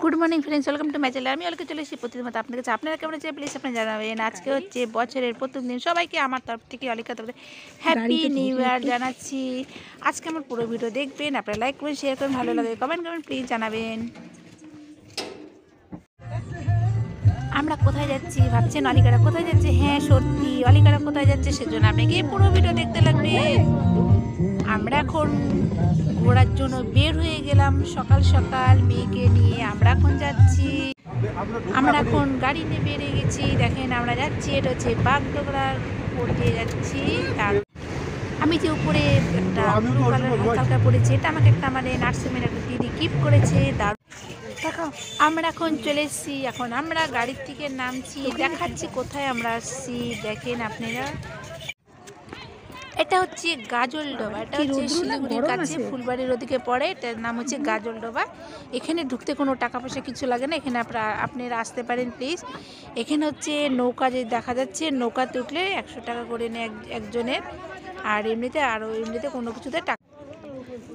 Good morning friends, welcome to my channel. আমি অলকে চলে এসেছি প্রতিদিন মতো আপনার কাছে। আপনারা কেমন আছে প্লিজ আপনি জানাবেন। আজকে হচ্ছে বছরের প্রথম দিন। সবাইকে আমার তরফ থেকে অলিকা তরফ থেকে হ্যাপি নিউ ইয়ার জানাচ্ছি। আজকে আমার পুরো ভিডিও দেখবেন, আপনারা লাইক করবেন, শেয়ার করবেন, ভালো লাগে কমেন্ট করবেন, প্লিজ জানাবেন। আমরা কোথায় যাচ্ছি ভাবছেন? অলিকারা কোথায় যাচ্ছে? হ্যাঁ সত্যি, অলিকারা কোথায় যাচ্ছে সেজন্য আপনাকে পুরো ভিডিও দেখতে লাগবে। আমরা এখন ঘোরার জন্য বের হয়ে গেলাম সকাল সকাল মেয়েকে নিয়ে। আমরা এখন যাচ্ছি, আমরা এখন গাড়ি নিয়ে বেরিয়ে গেছি। দেখেন আমরা যাচ্ছি, এটা হচ্ছে বাগডোগরার উপর দিয়ে যাচ্ছি। আর আমি যে উপরে একটা ব্লু কালার হালকা পরেছি, এটা আমাকে একটা মানে নার্সিংয়ের একটা দিদি গিফট করেছে। দেখো আমরা এখন চলে এসেছি, এখন আমরা গাড়ির থেকে নামছি, দেখাচ্ছি কোথায় আমরা আসছি। দেখেন আপনারা, এটা হচ্ছে গাজলডোবা। এটা হচ্ছে শিলিগুড়ির কাছে ফুলবাড়ির ওদিকে পড়ে। এটার নাম হচ্ছে গাজলডোবা। এখানে ঢুকতে কোনো টাকা পয়সা কিছু লাগে না। এখানে আপনারা আসতে পারেন প্লিজ। এখানে হচ্ছে নৌকা যে দেখা যাচ্ছে, নৌকাতে উঠলে 100 টাকা করে নেয় একজনের। আর এমনিতে কোনো কিছুতে টাকা।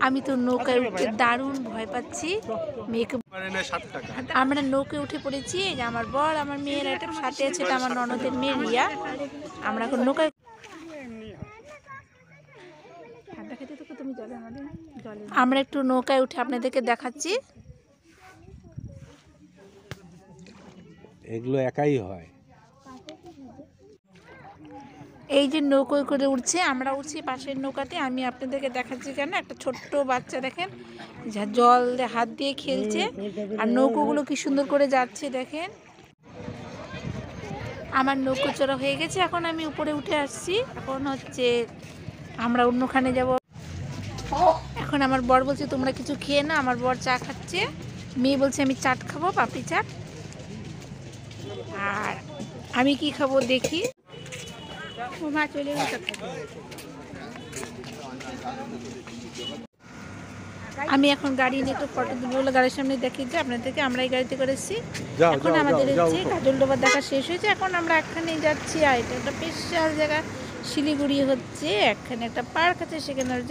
আমি তো নৌকায় উঠতে দারুণ ভয় পাচ্ছি। মেয়েকে আমরা নৌকায় উঠে পড়েছি। এই যে আমার বর, আমার মেয়ের একটা সাথে আছে, এটা আমার ননদের মেয়ে রিয়া। আমরা এখন নৌকায় আমরা একটু নৌকায় উঠে আপনাদেরকে দেখাচ্ছি। এগুলো একাই হয়। এই যে নৌকোয় করে উঠছে, আমরা উঠছি পাশের নৌকাতে। আমি আপনাদেরকে দেখাচ্ছি কেন, একটা ছোট্ট বাচ্চা দেখেন যা জল হাত দিয়ে খেলছে, আর নৌকোগুলো কি সুন্দর করে যাচ্ছে দেখেন। আমার নৌকো চড়া হয়ে গেছে, এখন আমি উপরে উঠে আসছি। এখন হচ্ছে আমরা অন্যখানে যাব। এখন আমার বর বলছে তোমরা কিছু খেয়ে না। আমার বর চা খাচ্ছে, মেয়ে বলছে আমি চাট খাবো, পাপড়ি চাট। আর আমি কি খাবো দেখি। মা চলে গেছে। আমি এখন গাড়ি নিয়ে একটু ফটো তুলবো বলে গাড়ির সামনে দেখিয়েছি আপনাদেরকে। আমরা এই গাড়িতে করে এসেছি। এখন আমাদের হচ্ছে গাজলডোবা দেখা শেষ হয়েছে, এখন আমরা এখানে যাচ্ছি। আর এটা একটা স্পেশাল জায়গা, শিলিগুড়ি হচ্ছে এখানে একটা পার্ক আছে, সেখানে হচ্ছে